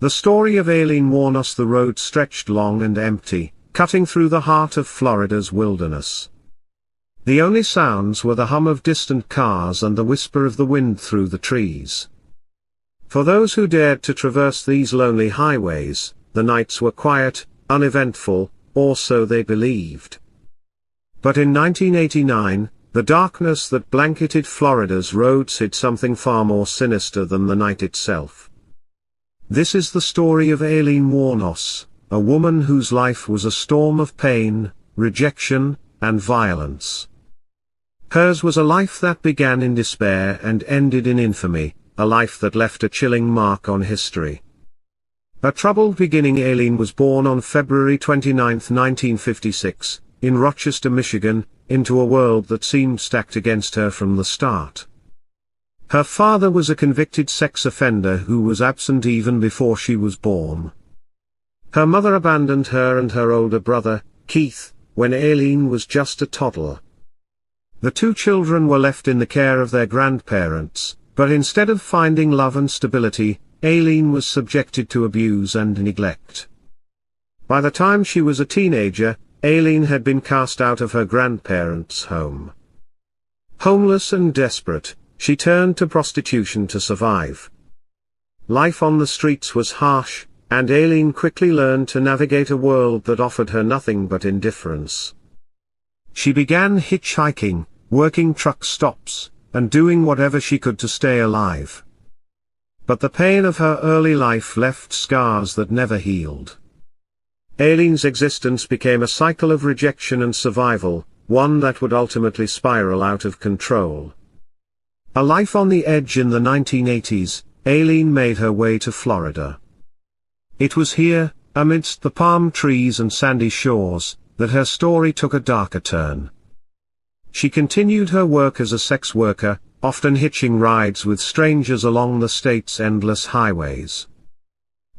The story of Aileen Wuornos. The road stretched long and empty, cutting through the heart of Florida's wilderness. The only sounds were the hum of distant cars and the whisper of the wind through the trees. For those who dared to traverse these lonely highways, the nights were quiet, uneventful, or so they believed. But in 1989, the darkness that blanketed Florida's roads hid something far more sinister than the night itself. This is the story of Aileen Wuornos, a woman whose life was a storm of pain, rejection, and violence. Hers was a life that began in despair and ended in infamy, a life that left a chilling mark on history. A troubled beginning. Aileen was born on February 29, 1956, in Rochester, Michigan, into a world that seemed stacked against her from the start. Her father was a convicted sex offender who was absent even before she was born. Her mother abandoned her and her older brother, Keith, when Aileen was just a toddler. The two children were left in the care of their grandparents, but instead of finding love and stability, Aileen was subjected to abuse and neglect. By the time she was a teenager, Aileen had been cast out of her grandparents' home. Homeless and desperate, she turned to prostitution to survive. Life on the streets was harsh, and Aileen quickly learned to navigate a world that offered her nothing but indifference. She began hitchhiking, working truck stops, and doing whatever she could to stay alive. But the pain of her early life left scars that never healed. Aileen's existence became a cycle of rejection and survival, one that would ultimately spiral out of control. A life on the edge. In the 1980s, Aileen made her way to Florida. It was here, amidst the palm trees and sandy shores, that her story took a darker turn. She continued her work as a sex worker, often hitching rides with strangers along the state's endless highways.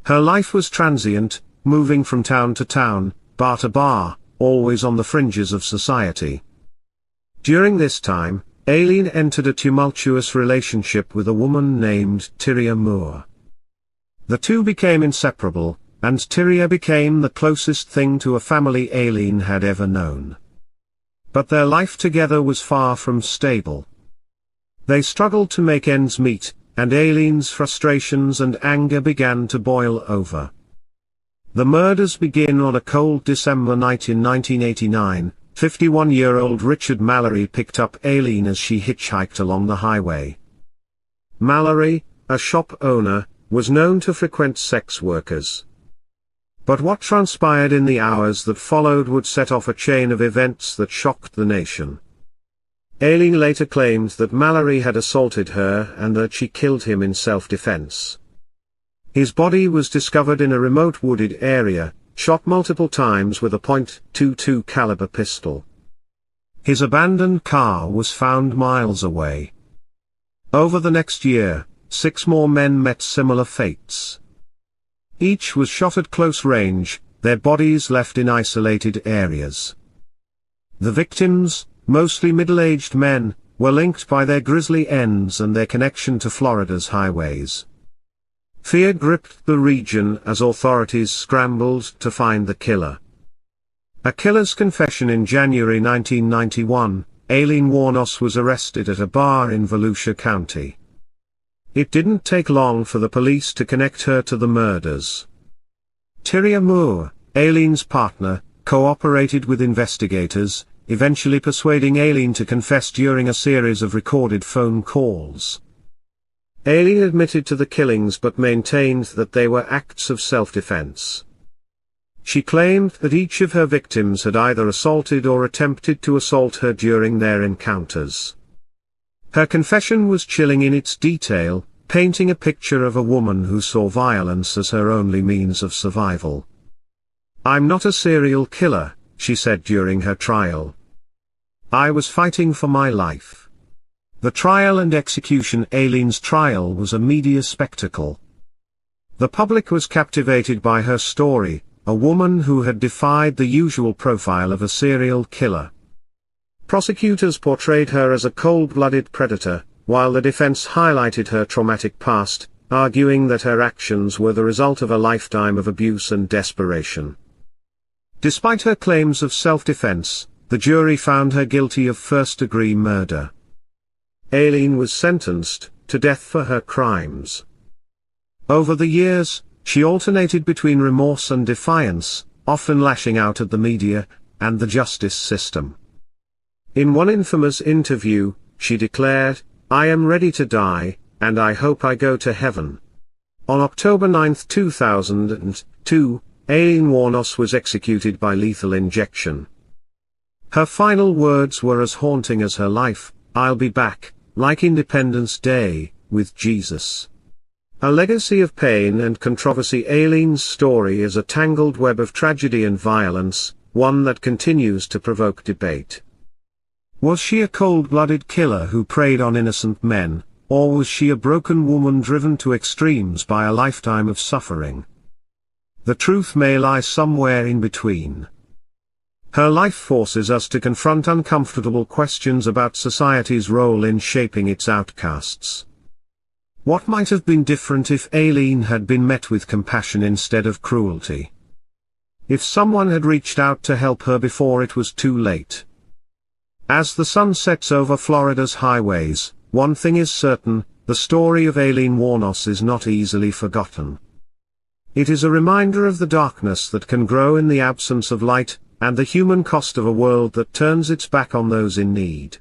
Her life was transient, moving from town to town, bar to bar, always on the fringes of society. During this time, Aileen entered a tumultuous relationship with a woman named Tyria Moore. The two became inseparable, and Tyria became the closest thing to a family Aileen had ever known. But their life together was far from stable. They struggled to make ends meet, and Aileen's frustrations and anger began to boil over. The murders begin on a cold December night in 1989. 51-year-old Richard Mallory picked up Aileen as she hitchhiked along the highway. Mallory, a shop owner, was known to frequent sex workers. But what transpired in the hours that followed would set off a chain of events that shocked the nation. Aileen later claimed that Mallory had assaulted her and that she killed him in self-defense. His body was discovered in a remote wooded area, shot multiple times with a .22 caliber pistol. His abandoned car was found miles away. Over the next year, 6 more men met similar fates. Each was shot at close range, their bodies left in isolated areas. The victims, mostly middle-aged men, were linked by their grisly ends and their connection to Florida's highways. Fear gripped the region as authorities scrambled to find the killer. A killer's confession. In January 1991, Aileen Wuornos was arrested at a bar in Volusia County. It didn't take long for the police to connect her to the murders. Tyria Moore, Aileen's partner, cooperated with investigators, eventually persuading Aileen to confess during a series of recorded phone calls. Aileen admitted to the killings but maintained that they were acts of self-defense. She claimed that each of her victims had either assaulted or attempted to assault her during their encounters. Her confession was chilling in its detail, painting a picture of a woman who saw violence as her only means of survival. "I'm not a serial killer," she said during her trial. "I was fighting for my life." The trial and execution. Aileen's trial was a media spectacle. The public was captivated by her story, a woman who had defied the usual profile of a serial killer. Prosecutors portrayed her as a cold-blooded predator, while the defense highlighted her traumatic past, arguing that her actions were the result of a lifetime of abuse and desperation. Despite her claims of self-defense, the jury found her guilty of first-degree murder. Aileen was sentenced to death for her crimes. Over the years, she alternated between remorse and defiance, often lashing out at the media and the justice system. In one infamous interview, she declared, "I am ready to die, and I hope I go to heaven." On October 9, 2002, Aileen Wuornos was executed by lethal injection. Her final words were as haunting as her life: "I'll be back, like Independence Day, with Jesus." A legacy of pain and controversy. Aileen's story is a tangled web of tragedy and violence, one that continues to provoke debate. Was she a cold-blooded killer who preyed on innocent men, or was she a broken woman driven to extremes by a lifetime of suffering? The truth may lie somewhere in between. Her life forces us to confront uncomfortable questions about society's role in shaping its outcasts. What might have been different if Aileen had been met with compassion instead of cruelty? If someone had reached out to help her before it was too late? As the sun sets over Florida's highways, one thing is certain: the story of Aileen Wuornos is not easily forgotten. It is a reminder of the darkness that can grow in the absence of light, and the human cost of a world that turns its back on those in need.